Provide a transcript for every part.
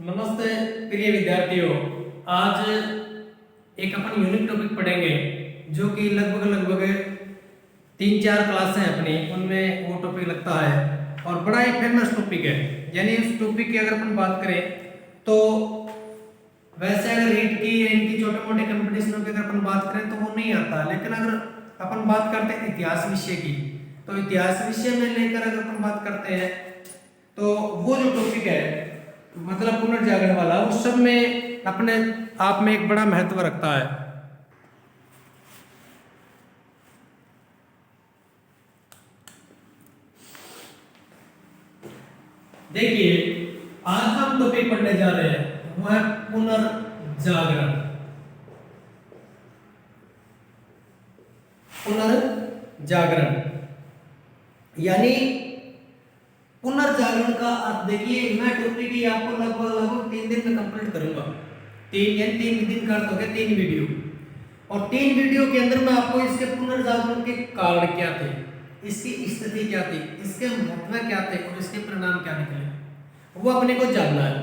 नमस्ते प्रिय विद्यार्थियों। आज एक अपन यूनिक टॉपिक पढ़ेंगे जो कि लगभग 3-4 क्लास हैं अपनी, उनमें वो टॉपिक लगता है और बड़ा ही फेमस टॉपिक है। यानी उस टॉपिक की अगर अपन बात करें तो वैसे अगर रीट की इनकी छोटे मोटे कंपटीशनों की अगर अपन बात करें तो वो नहीं आता, लेकिन अगर अपन बात करते हैं इतिहास विषय की तो इतिहास विषय में लेकर अगर अपन बात करते हैं तो वो जो टॉपिक है मतलब पुनर्जागरण वाला, उस सब में अपने आप में एक बड़ा महत्व रखता है। देखिए आज हम टॉपिक पढ़ने जा रहे हैं वो है पुनर्जागरण। पुनर्जागरण यानी पुनर्जागरण का अर्थ देखिए, मैं टॉपिक ही आपको लगभग 3 दिन में कंप्लीट करूंगा। 3 दिन का अर्थ हो गया 3 वीडियो, और 3 वीडियो के अंदर मैं आपको इसके पुनर्जागरण के कारण क्या थे, इसकी स्थिति क्या थी, इसके महत्व क्या थे और इसके परिणाम क्या निकले, वो अपने को जानना है।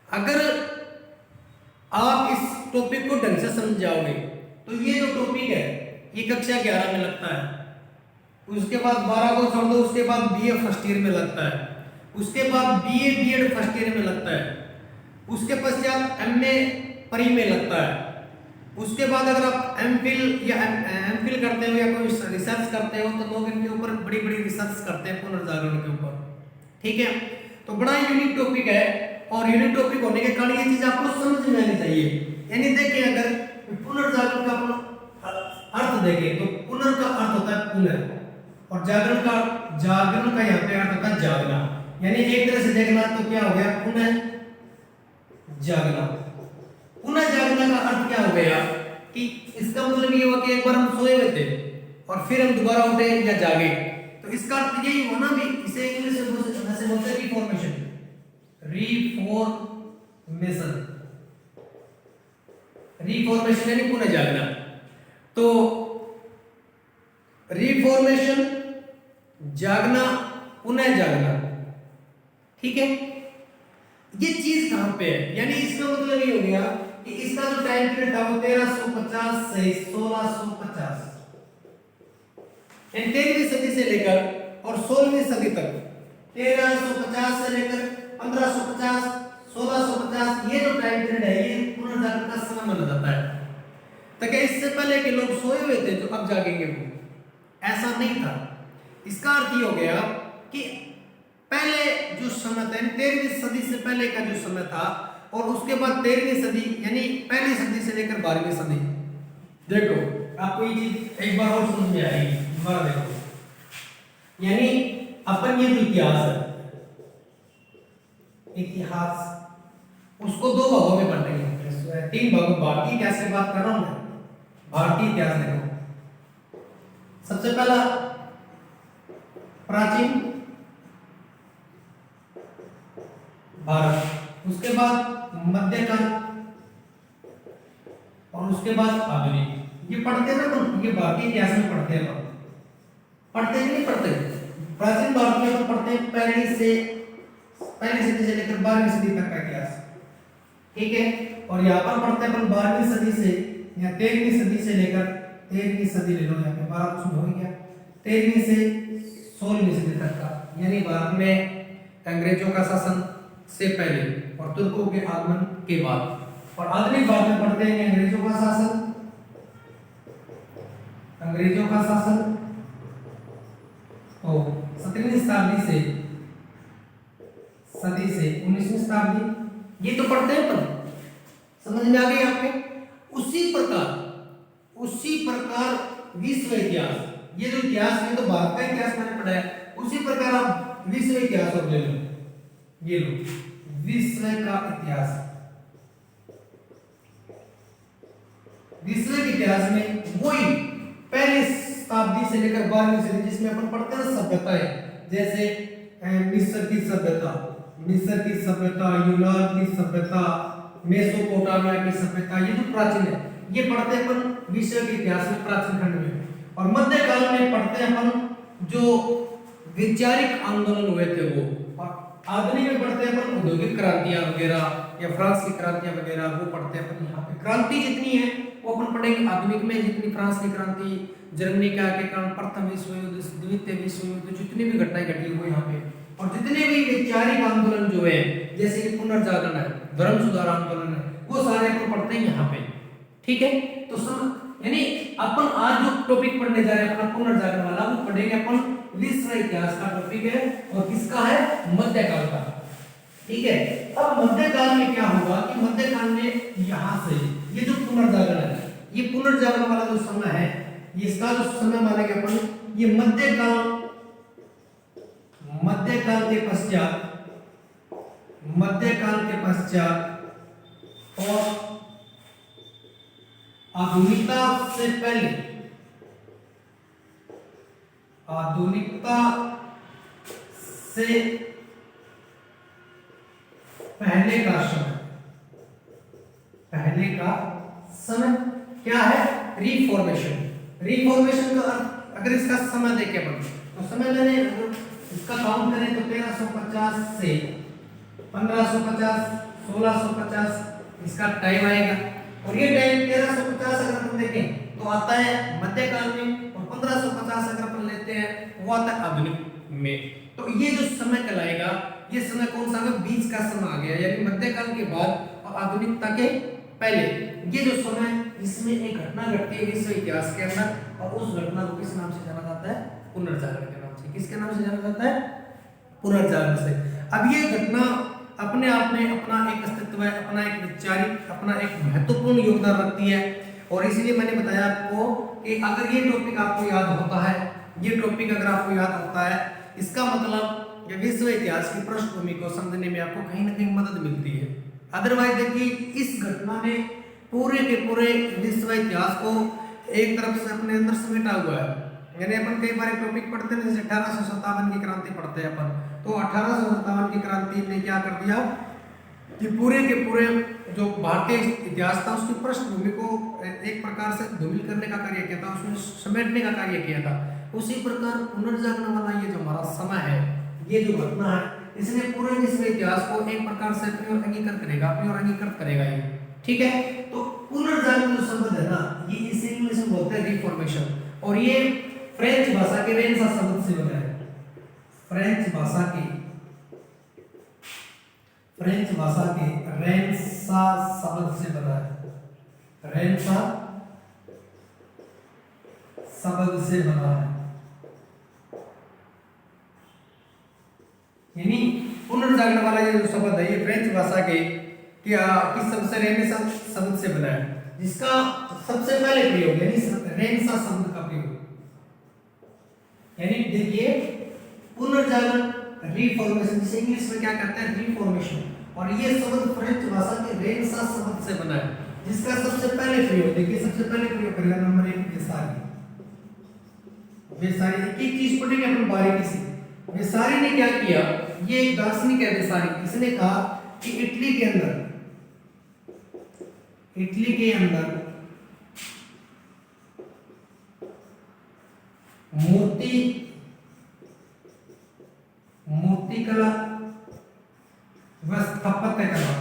अगर आप इस टॉपिक को ढंग से समझ जाओगे तो ये जो टॉपिक है ये कक्षा 11 में लगता है, उसके बाद 12 को छोड़ दो, उसके बाद बीए फर्स्ट ईयर में लगता है, उसके बाद बीए बीएड फर्स्ट ईयर में लगता है, उसके पश्चात एमए प्री में लगता है, उसके बाद अगर आप एमफिल या एमफिल करते हो या कोई रिसर्च करते हो तो लोग इनके ऊपर बड़ी बड़ी रिसर्च करते हैं पुनर्जागरण के ऊपर। ठीक है, तो बड़ा यूनिक टॉपिक है और यूनिक टॉपिक होने के कारण ये चीज आपको समझ में आनी चाहिए। यानी देखिए अगर पुनर्जागरण का अपन अर्थ देखें तो पुनर् का अर्थ होता है पुनः और जागरण का यहाँ पे अर्थ होता है जागना। यानी एक तरह से देखना तो क्या हो गया, पुनः जागना। पुनः जागना का अर्थ क्या हो गया कि इसका मतलब ये हुआ कि एक बार हम सोए हुए थे और फिर हम दोबारा उठे या जागे, तो इसका अर्थ यही होना भी, इसे इंग्लिश में बोलते हैं रिफॉर्मेशन। रिफॉर्मेशन यानी पुनः जागना। तो रिफॉर्मेशन, जागना, पुनः जागना, ठीक है। ये चीज कहां पे है, यानी इसका मतलब ये हो गया कि इसका जो टाइम पीरियड था वो 1350 से 1650, यानी 13वीं सदी से लेकर और 16वीं सदी तक, 1350 से लेकर 1550 1650, ये जो टाइम पीरियड है ये पुनर्जागरण का समय माना जाता है। तो क्या इससे पहले के लोग सोए हुए थे जो अब जागेंगे, वो ऐसा नहीं था। इसका अर्थ ये हो गया कि पहले जो समय था 13वीं सदी से पहले का जो समय था और उसके बाद 13वीं सदी यानी पहली सदी से लेकर 12वीं सदी। देखो आपको ये चीज एक बार और समझ में आएगी, दोबारा देखो। यानी अपन ये जो इतिहास है, इतिहास उसको 2 भागों में बांटेंगे, 3 भागों। भारतीय इतिहास की बात कर रहा हूं मैं, भारतीय इतिहास देखो। सबसे पहला प्राचीन भारत, उसके बाद मध्यकाल और उसके बाद आधुनिक। ये पढ़ते हैं ना, ये भारतीय इतिहास में पढ़ते हैं, पढ़ते नहीं पढ़ते। प्राचीन भारत में तो पढ़ते हैं पहली सदी से लेकर 12वीं सदी तक का इतिहास, ठीक है। और यहाँ पर पढ़ते हैं अपन 12वीं सदी से या 13वीं सदी से लेकर 13वीं सदी ले लो, यहाँ पे 12 कुछ हो गया, 13वीं से 16वीं सदी तक का, यानी भारत में अंग्रेजों का शासन से पहले और तुर्कों के आगमन के बाद। और आधुनिक भारत में पढ़ते हैं अंग्रेजों का शासन और 17वीं सदी से 19वीं शताब्दी, ये तो पढ़ते हैं पर समझ में आ गई आपके। उसी प्रकार विश्व इतिहास, ये जो इतिहास है तो भारत का इतिहास मैंने पढ़ा है, उसी प्रकार आप विश्व इतिहास और ले लो, ये लो विश्व का इतिहास। विश्व के इतिहास में वही पहली शताब्दी से लेकर 12वीं सदी जिसमें अपन पढ़ते हैं सभ्यताएं, जैसे मिस्र की सभ्यता, यूनान की सभ्यता, मेसोपोटामिया की सभ्यता, ये जो प्राचीन है ये पढ़ते हैं अपन विश्व के इतिहास में, प्राचीन खंड में। और मध्यकाल में पढ़ते हैं अपन जो वैचारिक आंदोलन हुए थे वो, और आधुनिक में पढ़ते हैं अपन औद्योगिक क्रांतियां वगैरह या फ्रांस की क्रांतियां वगैरह, वो पढ़ते हैं अपन यहाँ पे। क्रांति जितनी है वो अपन पढ़ेंगे आधुनिक में, जितनी फ्रांस की क्रांति, जर्मनी के आगे कारण प्रथम विश्व युद्ध, द्वितीय विश्व युद्ध, जितनी भी घटनाएं घटी हुई यहाँ पे, और जितने भी वैचारिक आंदोलन जो है जैसे कि पुनर्जागरण है, धर्म सुधार आंदोलन है, वो सारे अपन पढ़ते हैं यहाँ पे। ठीक है, तो यानी अपन आज जो टॉपिक पढ़ने जा रहे हैं अपना पुनर्जागरण वाला, वो पढ़ेंगे अपन विश्व इतिहास का टॉपिक है, और किसका है, मध्यकाल का। ठीक है, अब मध्यकाल में क्या होगा कि मध्यकाल में यहाँ से ये जो पुनर्जागरण है, ये पुनर्जागरण वाला जो समय है, इसका जो समय मानेंगे अपन, ये मध्यकाल के पश्चात और आधुनिकता से पहले, आधुनिकता से पहले का समय, पहले का समय क्या है, रिफॉर्मेशन। रिफॉर्मेशन का अर्थ अगर इसका समय देखें अपन, तो समय मैंने इसका काउंट करें तो 1350 से 1550, 1650 इसका टाइम आएगा, और ये टाइम 1350 अगर अपन देखें तो आता है मध्यकाल में, और 1550 अगर अपन लेते हैं वो आता है आधुनिक में। तो ये जो समय कहलाएगा, ये समय कौन सा है, बीच का समय आ गया, यानी मध्यकाल के बाद और आधुनिकता के पहले ये जो समय, इसमें एक घटना घटती है विश्व इतिहास के अंदर, और उस घटना को किस नाम से जाना जाता है, पुनर्जागरण के नाम से। किसके नाम से जाना जाता है, पुनर्जागरण से। अब ये घटना अपने आप में अपना एक अस्तित्व है, अपना एक वैचारिक, अपना एक महत्वपूर्ण योगदान रखती है, और इसलिए मैंने बताया आपको कि अगर ये टॉपिक आपको याद होता है, ये टॉपिक अगर आपको याद होता है, इसका मतलब कि विश्व इतिहास की पृष्ठभूमि को समझने में आपको कहीं ना कहीं मदद मिलती है। अदरवाइज देखिए, इस घटना ने पूरे के पूरे विश्व इतिहास को एक तरफ से अपने अंदर समेटा हुआ है। यानी अपन कई बार टॉपिक पढ़ते हैं, जैसे 1857 की क्रांति पढ़ते हैं अपन, तो 1857 की क्रांति ने क्या कर दिया कि पूरे के पूरे जो भारतीय इतिहास था उसकी पृष्ठभूमि को एक प्रकार से धूमिल करने का कार्य किया था, उसमें समेटने का कार्य किया था। उसी प्रकार पुनर्जागरण वाला ये जो हमारा समय है, ये जो घटना है, इसने पूरे विश्व इतिहास को एक प्रकार से अपनी ओर अंगीकृत करेगा, अपनी ओर अंगीकृत करेगा ये। ठीक है, तो पुनर्जागरण जो शब्द है ना, ये इसे इंग्लिश में बोलते हैं रिफॉर्मेशन, और ये फ्रेंच भाषा के रेनेसां शब्द से बना है। फ्रेंच भाषा के रेनेसां शब्द से बना है, रेनेसां शब्द से बना है। यानी पुनर्जागरण वाला ये जो शब्द है, ये फ्रेंच भाषा के किस शब्द से, रेनेसां शब्द से बना है, जिसका सबसे पहले प्रयोग यानी रेनेसां शब्द का प्रयोग, यानी देखिए पुनर्जागरण, रिफॉर्मेशन, जिसे इंग्लिश में क्या कहते हैं, रिफॉर्मेशन, और ये शब्द फ्रेंच भाषा के रेनेसां शब्द से बना है, जिसका सबसे पहले प्रयोग देखिए, सबसे पहले प्रयोग करेगा नंबर 1 वेसारी। एक एक चीज पढ़ेंगे अपन बारीकी से। वेसारी ने क्या किया, ये एक दार्शनिक है वेसारी, इसने कहा कि इटली के अंदर मूर्तिकला व स्थापत्य कला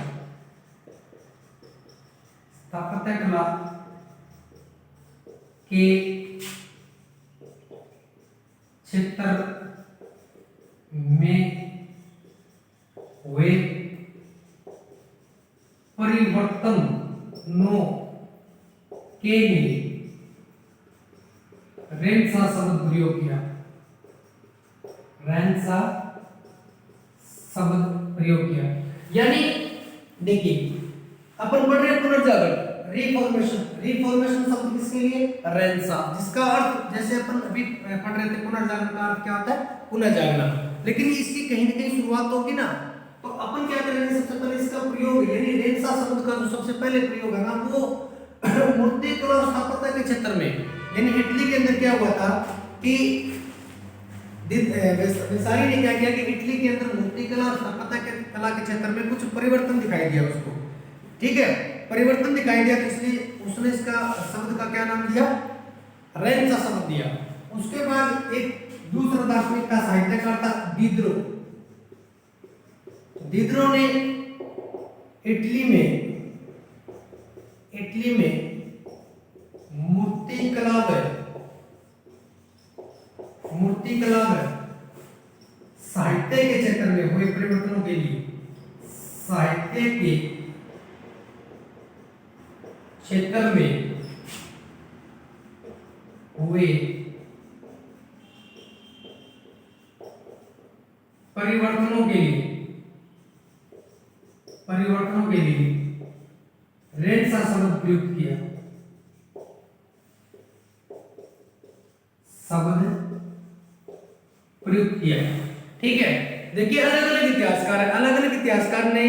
के क्षेत्र में हुए परिवर्तनों के लिए रेनेसां शब्द प्रयोग किया, रेनेसां शब्द प्रयोग किया। यानी देखिए, अपन पढ़ रहे पुनर्जागरण, रिफॉर्मेशन शब्द किसके लिए, रेनेसां, जिसका अर्थ जैसे अपन अभी पढ़ रहे थे, पुनर्जागरण का अर्थ क्या होता है, पुनर्जागरण, लेकिन इसकी कहीं ना कहीं शुरुआत होगी ना, तो अपन क्या करेंगे, सबसे पहले इसका प्रयोग यानी रेनेसां शब्द का जो सबसे पहले प्रयोग है ना, वो मूर्तिकला और स्थापत्य के क्षेत्र में, यानी इटली के अंदर क्या हुआ था कि वेसारी ने क्या किया कि इटली के अंदर मूर्तिकला और स्थापत्य कला के क्षेत्र में कुछ परिवर्तन दिखाई दिया उसको। ठीक है, परिवर्तन दिखाई दिया, तो इसलिए उसने इसका शब्द का क्या नाम दिया, रेनेसां शब्द दिया। उसके बाद एक दूसरा दार्शनिक का साहित्यकार था दिदरो ने इटली में मूर्तिकला में साहित्य के क्षेत्र में हुए परिवर्तनों के लिए साहित्य के क्षेत्र में हुए परिवर्तनों के लिए रेनेसां शब्द प्रयुक्त किया। ठीक है, देखिए अलग अलग इतिहासकार ने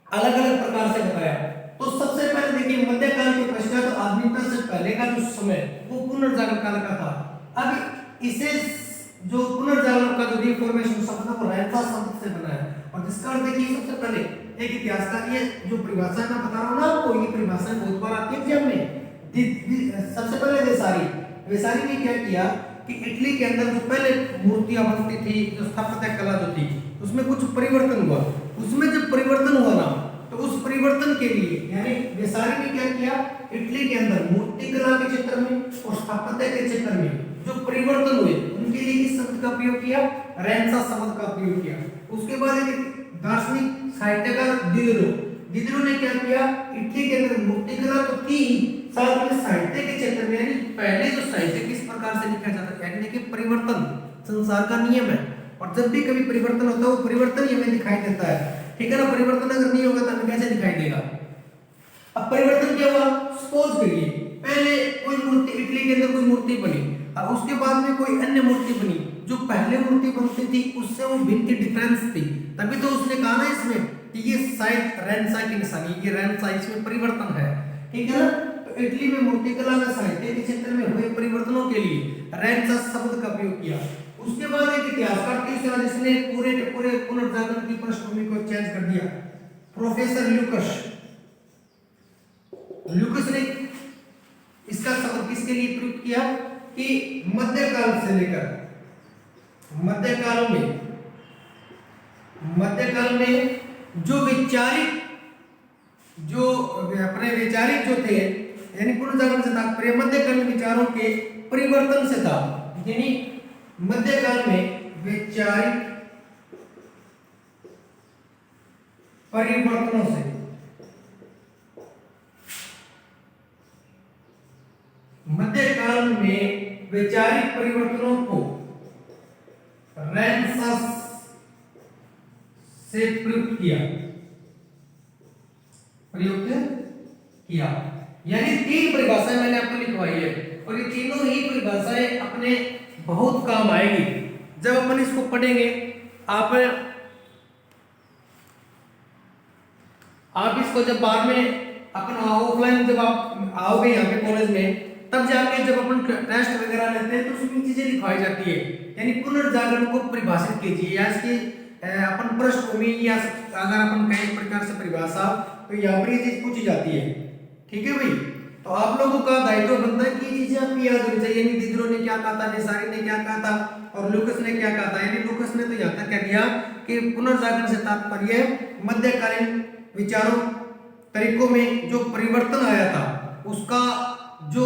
अलग अलग प्रकार से बताया। तो सबसे पहले देखिए मध्यकाल के पश्चात तो आधुनिकता से पहले का जो समय वो पुनर्जागरण काल का था। अब इसे जो पुनर्जागरण का जो रिफॉर्मेशन शब्द है वो रेनेसां शब्द से बना है। और जिसका अर्थ देखिए सबसे पहले एक इतिहासकार, ये जो परिभाषा मैं बता रहा हूँ ना आपको, ये परिभाषा बहुत बार आती है एग्जाम में। सबसे पहले वेसारी ने क्या किया कि इटली के अंदर जो पहले मूर्तियां बनती थी, जो स्थापत्य कला जो थी, उसमें कुछ परिवर्तन हुआ। उसमें जब परिवर्तन हुआ ना, तो उस परिवर्तन के लिए यानी वेसारी ने क्या किया, इटली के अंदर मूर्तिकला के क्षेत्र में और स्थापत्य के क्षेत्र में जो परिवर्तन हुए उनके लिए इस शब्द का प्रयोग किया, रेनेसां शब्द का प्रयोग किया। उसके बाद एक दार्शनिक साहित्यकार दिदरो ने क्या किया, इटली के अंदर मूर्तिकला तो थी, साथ में साहित्य के क्षेत्र में यानी पहले जो साहित्य किस प्रकार से लिखा जाता है, यानी कि परिवर्तन संसार का नियम है। और जब भी कभी परिवर्तन होता है वो परिवर्तन ही हमें दिखाई देता है। ठीक है ना, परिवर्तन अगर नहीं होगा तो हमें कैसे दिखाई देगा। अब परिवर्तन क्या हुआ, सपोज करिए पहले कोई मूर्ति इटली के अंदर कोई मूर्ति बनी और उसके बाद में कोई अन्य मूर्ति बनी, जो पहले मूर्ति बनती थी उससे वो भिन्न डिफरेंस थी। तभी तो उसने कहा ना इसमें कि ये शायद रेनेसां की निशानी, ये रेनेसां इसमें परिवर्तन है। ठीक है ना, तो इटली में मूर्तिकला में साहित्य के क्षेत्र में हुए परिवर्तनों के लिए रेनेसां शब्द का प्रयोग किया। उसके बाद एक इतिहासकार तीसरा जिसने पूरे पुनर्जागरण की पृष्ठभूमि को चेंज कर दिया, प्रोफेसर ल्यूकस ने इसका शब्द किसके लिए प्रयुक्त किया कि मध्यकाल से लेकर मध्यकाल में जो वैचारिक जो थे, यानी पुनर्जागरण से तात्पर्य मध्यकालीन विचारों के परिवर्तन से था। यानी मध्यकाल में वैचारिक परिवर्तनों से को रेनेसां से प्रयुक्त किया। यानी तीन परिभाषाएं मैंने आपको लिखवाई है और ये तीनों ही परिभाषाएं अपने बहुत काम आएगी जब अपन इसको पढ़ेंगे। आप इसको जब बाद में अपन ऑफलाइन जब आप आओगे यहाँ पे कॉलेज में, तब जाके जब अपन टेस्ट वगैरह लेते हैं तो उसमें चीजें लिखवाई जाती है। यानी पुनर्जागरण को परिभाषित कीजिए या इसकी अपन पृष्ठभूमि या अगर अपन कई प्रकार से परिभाषा, तो यहाँ पर ये चीज पूछी जाती है। ठीक है भाई, तो आप लोगों का दायित्व बनता है कि ये चीजें आपकी याद होनी चाहिए। यानी दिदरो ने क्या कहा था, वेसारी ने क्या कहा था और लूकस ने क्या कहा था। यानी लूकस ने तो यहाँ तक कह दिया कि पुनर्जागरण से तात्पर्य मध्यकालीन विचारों तरीकों में जो परिवर्तन आया था, उसका जो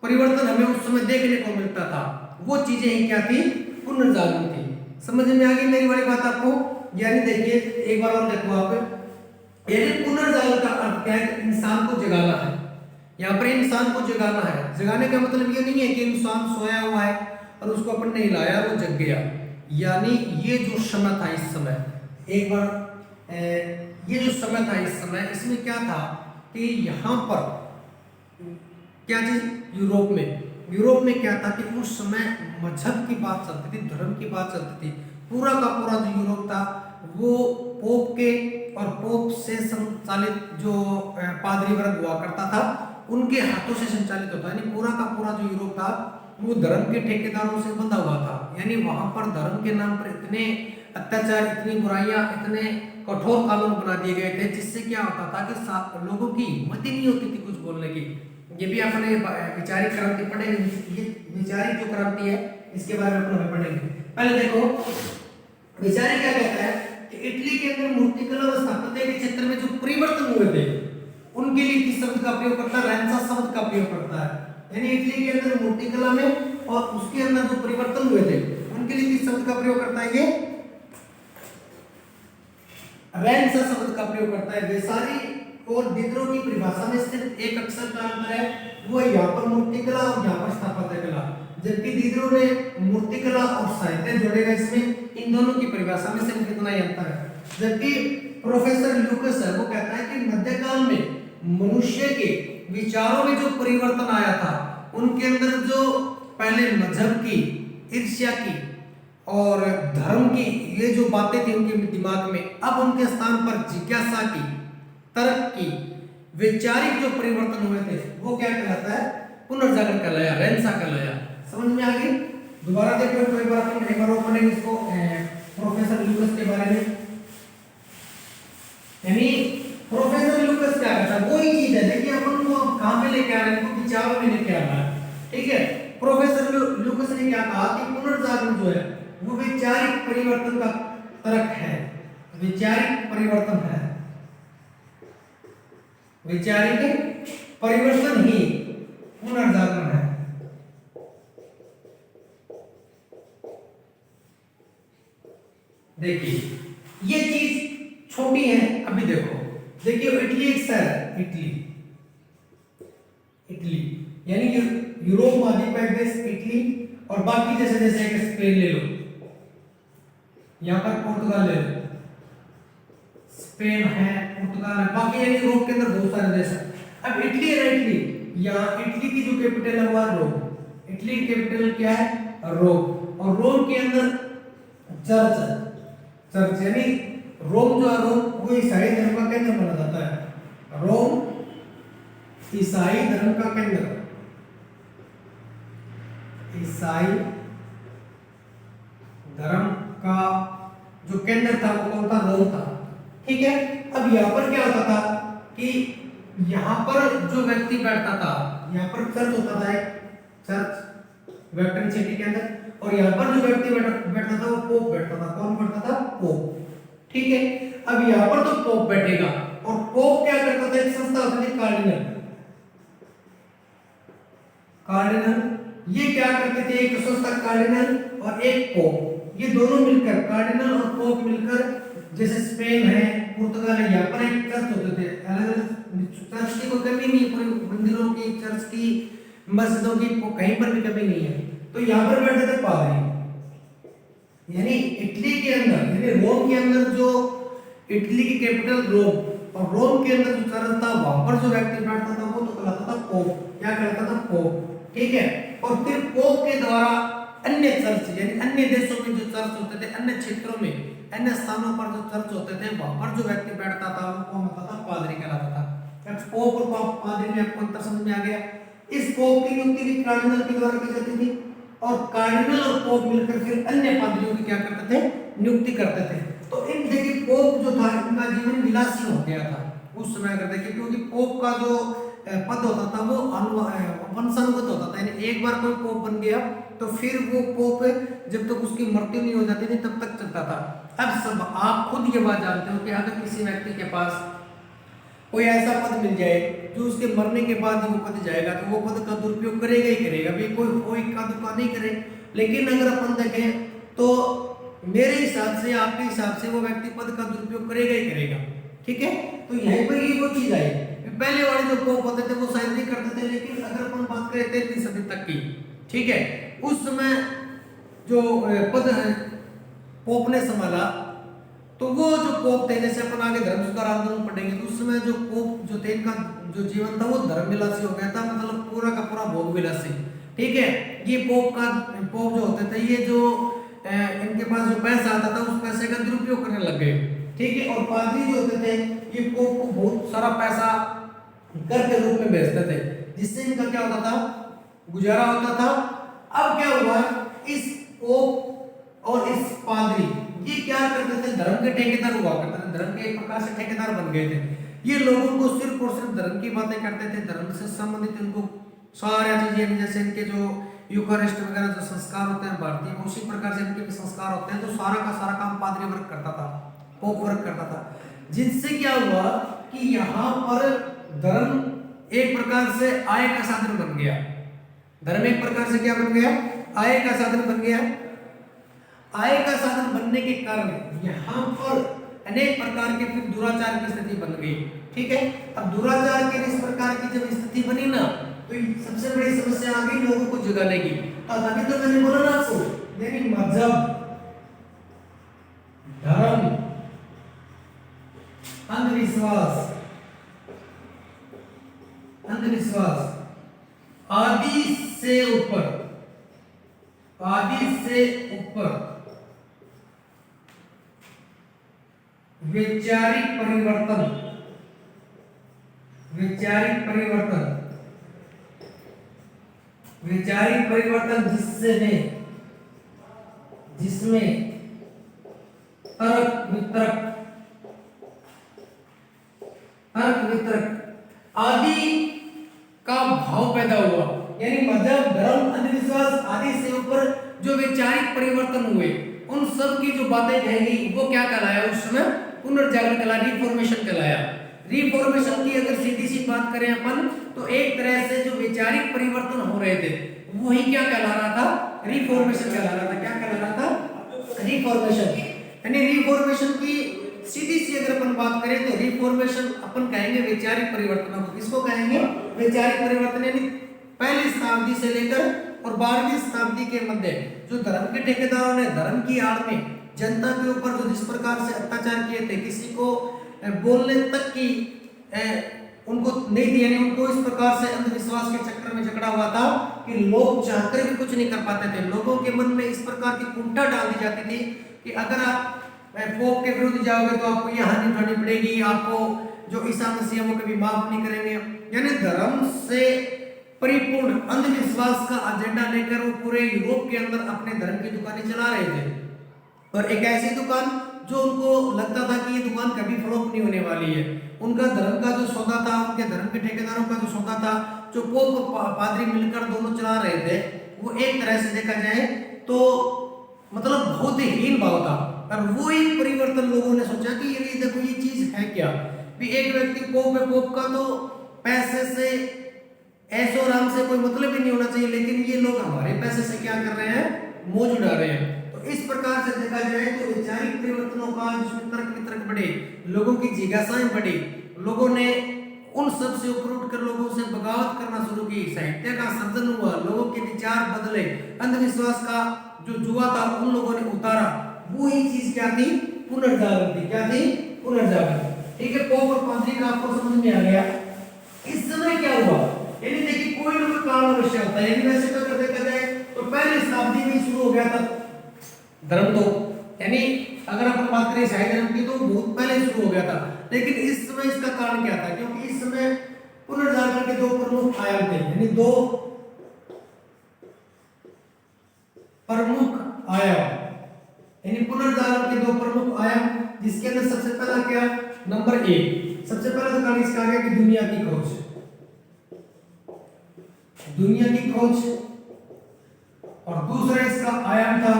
परिवर्तन हमें उस समय देखने को मिलता था, वो चीजें ही क्या थी, पुनर्जागरण थी। समझ में आ गई मेरी वाली बात आपको। यानी देखिए एक बार और देखो आप, यानी पुनर्जागरण का अर्थ क्या है, इंसान को जगाना है। यहाँ पर इंसान को जगाना है। जगाने का मतलब ये नहीं है कि इंसान सोया हुआ है और उसको अपन ने हिलाया वो जग गया। यानी ये जो समय था इस समय, एक बार ये जो समय था इस समय, इसमें क्या था कि यहाँ पर क्या चीज, यूरोप में क्या था कि उस समय मजहब की बात चलती थी, धर्म की बात चलती थी। पूरा का पूरा जो यूरोप था वो पोप के और पोप से संचालित जो पादरी वर्ग हुआ करता था उनके हाथों से संचालित होता। यानी पूरा का पूरा जो यूरोप था वो धर्म के ठेकेदारों से बंधा हुआ था। यानी वहां पर धर्म के नाम पर इतने अत्याचार, इतनी बुराइयां, इतने कठोर कानून बना दिए गए थे, जिससे क्या होता था कि लोगों की हिम्मत ही नहीं होती थी कुछ बोलने की। ये भी अपने वैचारिक क्रांति पढ़ेंगे। ये वैचारिक जो क्रांति है इसके बारे में अपन पढ़ेंगे। पहले देखो वैचारिक क्या कहता है इटली के अंदर मूर्तिकला और स्थापत्य के क्षेत्र में जो परिवर्तन हुए थे उनके लिए किस शब्द का प्रयोग करता है? रेनेसां शब्द का प्रयोग करता है। यानी इटली के अंदर मूर्तिकला में और उसके अंदर जो परिवर्तन हुए थे उनके लिए किस शब्द का प्रयोग करता है? ये रेनेसां शब्द का प्रयोग करता है। वेसारी और दिद्रो की परिभाषा में सिर्फ एक अक्षर का अंतर है, वो है यहाँ पर मूर्तिकला और यहाँ पर स्थापत्य कला। जबकि दिद्रो ने मूर्तिकला और साहित्य जोड़ेगा इसमें, इन दोनों की परिभाषा में सिर्फ कितना ही अंतर है। जबकि प्रोफेसर ल्यूकस है वो कहता है कि मध्यकाल में मनुष्य के विचारों में जो परिवर्तन आया था, उनके अंदर जो पहले मजहब की, ईर्ष्या की और धर्म की ये जो बातें थी उनके दिमाग में, अब उनके स्थान पर जिज्ञासा की, तर्क की, वैचारिक जो परिवर्तन हुए थे वो क्या कहलाता है? पुनर्जागरण कहलाया, रेनेसां कहलाया। समझ में आ गई? दोबारा देखो तो एक बार अपन एक बार और पढ़ेंगे इसको प्रोफेसर ल्यूकस के बारे में। यानी प्रोफेसर ल्यूकस क्या कहता है? वही चीज है, देखिए अपन को कहां पे लेके आ रहे हैं, इनको विचारों में लेके आ रहा है। ठीक है, प्रोफेसर ल्यूकस ने क्या कहा कि पुनर्जागरण जो है वो वैचारिक परिवर्तन का तर्क है, वैचारिक परिवर्तन है, वैचारिक परिवर्तन ही पुनर्जागरण है। देखिए ये चीज छोटी है, अभी देखो, देखिए इटली एक शहर है, इटली, इटली यानी यूरोप महाद्वीप का एक देश इटली, और बाकी जैसे जैसे एक स्पेन ले लो, यहां पर पुर्तगाल ले लो, स्पेन है, पुर्तगाल है, बाकी यानी यूरोप के अंदर बहुत सारे देश हैं। अब इटली है, इटली, यहाँ इटली की जो कैपिटल है वो है रोम। इटली की कैपिटल क्या है? रोम। और रोम के अंदर चर्च है, चर्च यानी रोम जो है, रोम वो ईसाई धर्म का केंद्र माना जाता है। रोम ईसाई धर्म का केंद्र, ईसाई धर्म का जो केंद्र था वो कौन था? रोम था। ठीक है, अब यहाँ पर क्या होता था कि यहाँ पर जो व्यक्ति बैठता था, यहाँ पर चर्च होता था, एक चर्च वेटिकन सिटी के अंदर, और यहाँ पर जो व्यक्ति बैठता था वो पोप बैठता था। कौन बैठता था? पोप। ठीक है, अब यहाँ पर तो पोप बैठेगा, और पोप क्या करता था? एक संस्था होती थी कार्डिनल, कार्डिनल ये क्या करते थे? एक संस्था कार्डिनल और एक पोप, ये दोनों मिलकर, कार्डिनल और पोप मिलकर, जैसे स्पेन है, पुर्तगाल है, यहाँ पर एक चर्च होते थे, अलग अलग चर्च की कोई कमी नहीं है, पूरे मंदिरों की, चर्च की, मस्जिदों की कहीं पर भी कमी नहीं है। तो यहाँ पर बैठते थे पादरी। यानी इटली के अंदर, यानी रोम के अंदर जो इटली की कैपिटल रोम, और रोम के अंदर जो चर्च था वहां पर जो व्यक्ति बैठता था वो तो कहलाता था पोप। क्या कहलाता था? पोप। ठीक है, और फिर पोप के द्वारा अन्य चर्च, यानी अन्य देशों में जो चर्च होते थे, अन्य क्षेत्रों में, अन्य स्थानों पर जो चर्च होते थे वहां पर जो व्यक्ति बैठता था वो कौन होता था? पादरी कहलाता था। अब पोप और पादरी में आपको अंतर समझ में आ गया। इस पोप की नियुक्ति भी कार्डिनल के द्वारा की जाती थी, और कार्डिनल और पोप मिलकर फिर अन्य पादरियों की क्या करते थे? नियुक्ति करते थे। तो इन देखिए पोप जो था इनका जीवन विलासी हो गया था उस समय करते, क्योंकि पोप का जो पद होता था वो वंशानुगत होता था, यानी एक बार कोई पोप बन गया तो फिर वो पोप जब तक उसकी मृत्यु नहीं हो जाती थी तब तक चलता था। अब सब आप खुद ये बात जानते हो कि अगर किसी व्यक्ति के पास कोई ऐसा पद मिल जाए जो उसके मरने के बाद वो पद जाएगा तो वो पद का दुरुपयोग करेगा ही करेगा, भाई कोई का दुका नहीं करे। लेकिन अगर अपन देखें तो मेरे हिसाब से, आपके हिसाब से वो व्यक्ति पद का दुरुपयोग करेगा ही करेगा। ठीक है, तो यहीं पर ये वो चीज आई। पहले वाले जो पोप होते थे वो शायद नहीं करते थे, लेकिन अगर अपन बात करें 13वीं सदी तक की, ठीक है, उस समय जो पद पोप ने संभाला तो वो जो पोप थे, जैसे अपन आगे धर्म सुधार आंदोलन पढ़ेंगे तो उस समय जो पोप जो थे इनका जो जीवन था वो धर्म विलासी हो गया था, मतलब पूरा का पूरा भोग विलासी। ठीक है, ये पोप जो होते थे ये जो इनके पास जो पैसा आता था उस पैसे का दुरुपयोग करने लग गए। ठीक है, और पादरी जो होते थे ये पोप को बहुत सारा पैसा कर के रूप में भेजते थे, जिससे इनका क्या होता था? गुजारा होता था। अब क्या हुआ, इस पोप और इस पादरी ये क्या करते थे? धर्म के ठेकेदार हुआ करते थे, धर्म के एक प्रकार से ठेकेदार बन गए थे। ये लोगों को सिर्फ और सिर्फ धर्म की बातें करते थे, धर्म से संबंधित इनको सारी चीजें, जैसे इनके जो यूकारिस्ट वगैरह जो संस्कार होते हैं भारतीय, उसी प्रकार से इनके भी संस्कार होते हैं, तो सारा का सारा काम पादरी वर्ग करता था। पोप वर्क करता था, जिससे क्या हुआ कि यहाँ पर धर्म एक प्रकार से आय का साधन बन गया। धर्म एक प्रकार से क्या बन गया? आय का साधन बन गया। आय का साधन बनने के कारण यहाँ पर अनेक प्रकार के फिर दुराचार की स्थिति बन गई। ठीक है, अब दुराचार के इस प्रकार की जब स्थिति बनी ना, तो सबसे बड़ी समस्या आ गई लोगों को जगाने की। अभी तो मैंने बोला ना आपको, यानी मजहब, धर्म, अंधविश्वास, अंधविश्वास आदि से ऊपर, आदि से ऊपर वैचारिक परिवर्तन, वैचारिक परिवर्तन, वैचारिक परिवर्तन जिसमें तर्क वितर्क आदि का भाव पैदा हुआ। यानी मजहब, धर्म, अंधविश्वास आदि से ऊपर जो वैचारिक परिवर्तन हुए, उन सब की जो बातें कहेंगी वो क्या कहलाया उस समय? पुनर्जागरण कहलाया, रिफॉर्मेशन कहलाया। रिफॉर्मेशन की अगर सीधी सी बात करें अपन, तो एक तरह से जो वैचारिक परिवर्तन हो रहे थे वही क्या कहला रहा था? रिफॉर्मेशन कहला रहा था। क्या कहला रहा था? रिफॉर्मेशन। यानी रिफॉर्मेशन की सीधी सी अगर अपन बात करें तो रिफॉर्मेशन अपन कहेंगे वैचारिक परिवर्तनों को। किसको कहेंगे? वैचारिक परिवर्तन। यानी पहली शताब्दी से लेकर और 12वीं शताब्दी के मध्य जो धर्म के ठेकेदारों ने धर्म की आड़ में जनता के ऊपर जो जिस प्रकार से अत्याचार किए थे, किसी को बोलने तक की उनको नहीं दिया, नहीं उनको इस प्रकार से अंधविश्वास के चक्कर में जकड़ा हुआ था कि लोग चाहकर भी कुछ नहीं कर पाते थे। लोगों के मन में इस प्रकार की कुंठा डाल दी जाती थी कि अगर आप पोप के विरुद्ध जाओगे तो आपको ये हानि उठानी पड़ेगी, आपको जो ईसा मसीह वो कभी माफ नहीं करेंगे। यानी धर्म से परिपूर्ण अंधविश्वास का एजेंडा लेकर वो पूरे यूरोप के अंदर अपने धर्म की दुकानें चला रहे थे। और एक ऐसी दुकान जो उनको लगता था कि ये दुकान कभी फ्लॉप नहीं होने वाली है। उनका धर्म का जो सौदा था, उनके धर्म के ठेकेदारों का जो सौदा था, जो पोप पादरी मिलकर दोनों चला रहे थे, वो एक तरह से देखा जाए तो मतलब बहुत ही हीन भाव था। और वो एक परिवर्तन लोगों ने सोचा कि ये देखो ये चीज है क्या, भी एक व्यक्ति पोप है, पोप का तो पैसे से ऐशो आराम से कोई मतलब ही नहीं होना चाहिए, लेकिन ये लोग हमारे पैसे से क्या कर रहे हैं? मौज उड़ा रहे हैं। तो इस प्रकार से देखा जाए तो वैचारिक परिवर्तनों का जिसमें तर्क वितर्क बढ़े, लोगों की जिज्ञासाएं बढ़ी, लोगों ने उन सब से ऊपर उठकर लोगों से बगावत करना शुरू की, साहित्य का सर्जन हुआ, लोगों के विचार बदले, अंधविश्वास का जो जुआ था उन लोगों ने उतारा। वो ही चीज क्या थी? पुनर्जागरण थी। क्या थी? पुनर्जागरण। ठीक है, पोप और पादरी का आपको समझ में आ गया। इस समय क्या हुआ? यानी देखिए कोई ना कोई कारण अवश्य होता है। यानी वैसे तो अगर देखा जाए तो पहली शताब्दी में शुरू हो गया था धर्म, तो यानी अगर अपन बात करें ईसाई धर्म की तो बहुत पहले शुरू हो गया था। लेकिन इस समय इसका कारण क्या था? क्योंकि इस समय पुनर्जागरण के दो प्रमुख आयाम थे, यानी दो प्रमुख आयाम, यानी पुनर्जागरण के दो प्रमुख आयाम, जिसके अंदर सबसे पहला क्या? नंबर 1 सबसे पहला तो कारण इसका आ गया कि दुनिया की खोज, दुनिया की खोज। और दूसरा इसका आयाम था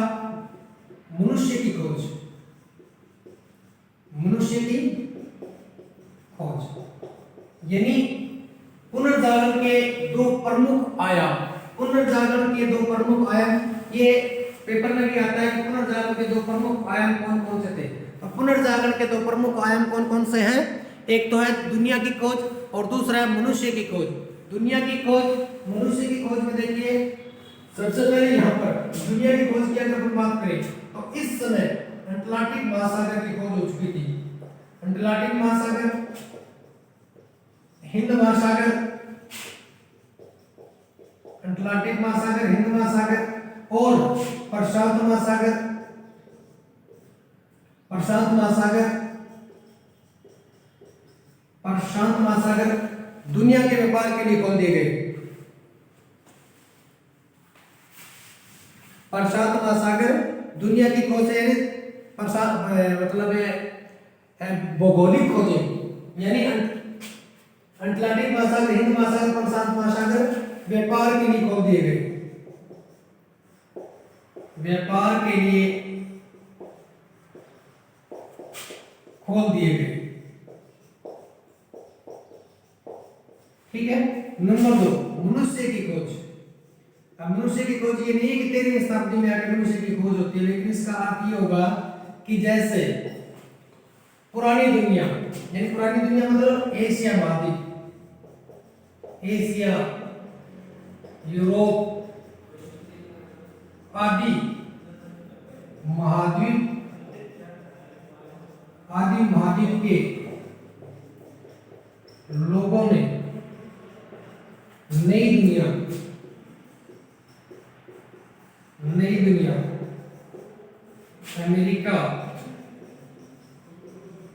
मनुष्य की खोज, मनुष्य की खोज। यानी पुनर्जागरण के दो प्रमुख आयाम, पुनर्जागरण के दो प्रमुख आयाम, ये पेपर में भी आता है कि पुनर्जागरण के दो प्रमुख आयाम कौन कौन से थे। तो पुनर्जागरण के दो प्रमुख आयाम कौन कौन से हैं? एक तो है दुनिया की खोज और दूसरा है मनुष्य की खोज। दुनिया की खोज, मनुष्य की खोज में देखिए सबसे पहले यहाँ पर दुनिया की खोज की अगर हम बात करें तो इस समय अटलांटिक महासागर की खोज हो चुकी थी। अटलांटिक महासागर, हिंद महासागर, अटलांटिक महासागर, हिंद महासागर और प्रशांत महासागर, प्रशांत महासागर, प्रशांत महासागर दुनिया के व्यापार के लिए खोल दिए गए। प्रशांत महासागर दुनिया की खोज है, यानी मतलब भौगोलिक खोजें, यानी अटलांटिक महासागर, हिंद महासागर, प्रशांत महासागर व्यापार के लिए खोल दिए गए। व्यापार के लिए खोल दिए गए। ठीक है। नंबर 2, मनुष्य की खोज। अब मनुष्य की खोज ये नहीं है कि 13वीं शताब्दी में आके मनुष्य की खोज होती है, लेकिन इसका अर्थ ये होगा कि जैसे पुरानी दुनिया, यानी पुरानी दुनिया मतलब एशिया महाद्वीप, एशिया, यूरोप आदि महाद्वीप के लोगों ने नई दुनिया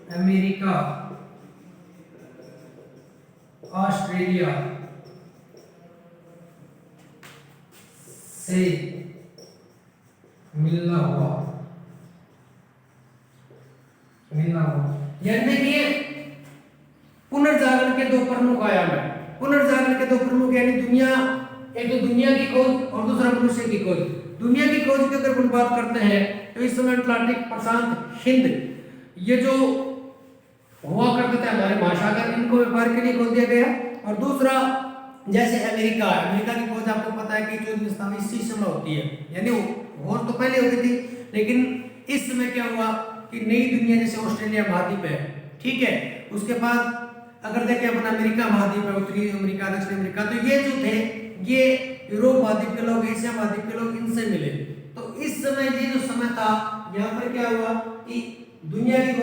अमेरिका, ऑस्ट्रेलिया से मिलना हुआ। यानी देखिए पुनर्जागरण के दो प्रमुख आयाम है। पुनर्जागरण के दो प्रमुख यानी दुनिया, एक तो दुनिया की खोज और दूसरा मनुष्य की खोज। दुनिया की खोज की अगर हम बात करते हैं तो इस समय अटलांटिक, प्रशांत, हिंद ये जो हुआ करते थे हमारे महासागर, इनको व्यापार के लिए खोल दिया गया। और दूसरा जैसे अमेरिका की खोज आपको पता है कि 14वीं शताब्दी इसी समय होती है, यानी और तो पहले होती थी, लेकिन इस समय क्या हुआ कि नई दुनिया जैसे ऑस्ट्रेलिया महाद्वीप है, ठीक है, उसके बाद अगर देखें अपना अमेरिका महाद्वीप है, उत्तरी अमेरिका, दक्षिण अमेरिका, तो ये जो थे ये यूरोप महाद्वीप के लोग, एशिया महाद्वीप के लोग इनसे मिले। तो इस समय ये जो समय था यहाँ पर क्या हुआ कि दुनिया की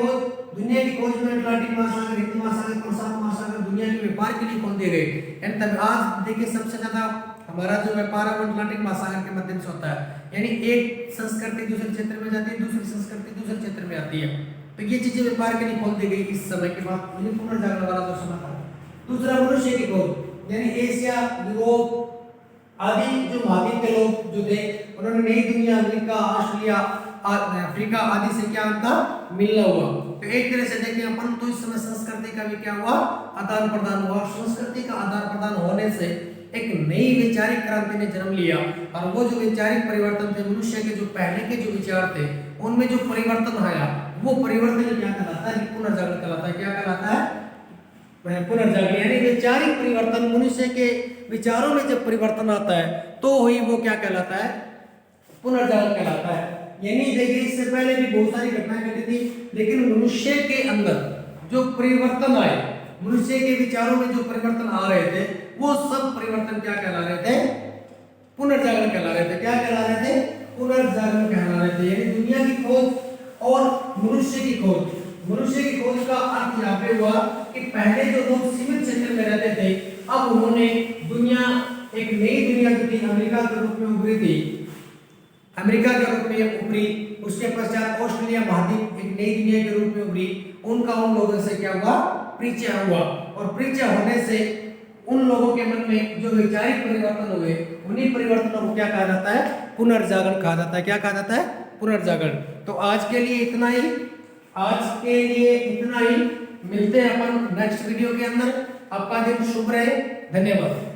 खोज में अटलांटिक महासागर, हिंद महासागर, प्रशांत महासागर दुनिया के व्यापार के लिए खोल दिए गए। एंड तब आज देखिए सबसे ज्यादा हमारा जो व्यापार है वो अटलांटिक महासागर के माध्यम से होता है, यानी एक संस्कृति दूसरे क्षेत्र में जाती है, दूसरी संस्कृति दूसरे क्षेत्र में आती है। तो ये चीजें व्यापार के लिए खोल दी गई इस समय के बाद, यानी पुनर्जागरण वाला जो समय था। दूसरा मनुष्य की खोज, यानी एशिया, यूरोप आदि जो महाद्वीप के लोग जो थे उन्होंने नई दुनिया, अमेरिका, ऑस्ट्रेलिया, अफ्रीका आदि से क्या उनका मिलना हुआ। तो एक तरह से देखें अपन तो इस समय संस्कृति का भी क्या हुआ, आदान प्रदान हुआ। संस्कृति का आदान प्रदान होने से एक नई वैचारिक क्रांति ने जन्म लिया, और वो जो वैचारिक परिवर्तन थे, मनुष्य के जो पहले के जो विचार थे उनमें जो परिवर्तन आया, वो परिवर्तन क्या कहलाता है, पुनर्जागरण कहलाता है। क्या कहलाता है, पुनर्जागरण, यानी वैचारिक परिवर्तन। मनुष्य के विचारों में जब परिवर्तन आता है तो ही वो क्या कहलाता है, पुनर्जागरण कहलाता है। यानी देखिए इससे पहले भी बहुत सारी घटनाएं घटी थी, लेकिन मनुष्य के अंदर जो परिवर्तन आए, मनुष्य के विचारों में जो परिवर्तन आ रहे थे, वो सब परिवर्तन क्या कहला रहे थे, पुनर्जागरण कहला रहे थे। क्या कहला रहे थे, पुनर्जागरण कहला रहे थे। यानी दुनिया की खोज और मनुष्य की खोज। मनुष्य की खोज का अर्थ यहाँ पे हुआ कि पहले जो लोग सीमित क्षेत्र में रहते थे, अब उन्होंने दुनिया, एक नई दुनिया जो थी अमेरिका के रूप में उभरी थी, अमेरिका के रूप में उभरी, उसके पश्चात ऑस्ट्रेलिया महाद्वीप एक नई दुनिया के रूप में उभरी। उनका उन लोगों से क्या हुआ, परिचय हुआ, और परिचय होने से उन लोगों के मन में जो वैचारिक परिवर्तन हुए, उन्हीं परिवर्तनों को क्या कहा जाता है, पुनर्जागरण कहा जाता है। क्या कहा जाता है, पुनर्जागरण। तो आज के लिए इतना ही, मिलते हैं अपन नेक्स्ट वीडियो के अंदर। आपका दिन शुभ रहे, धन्यवाद।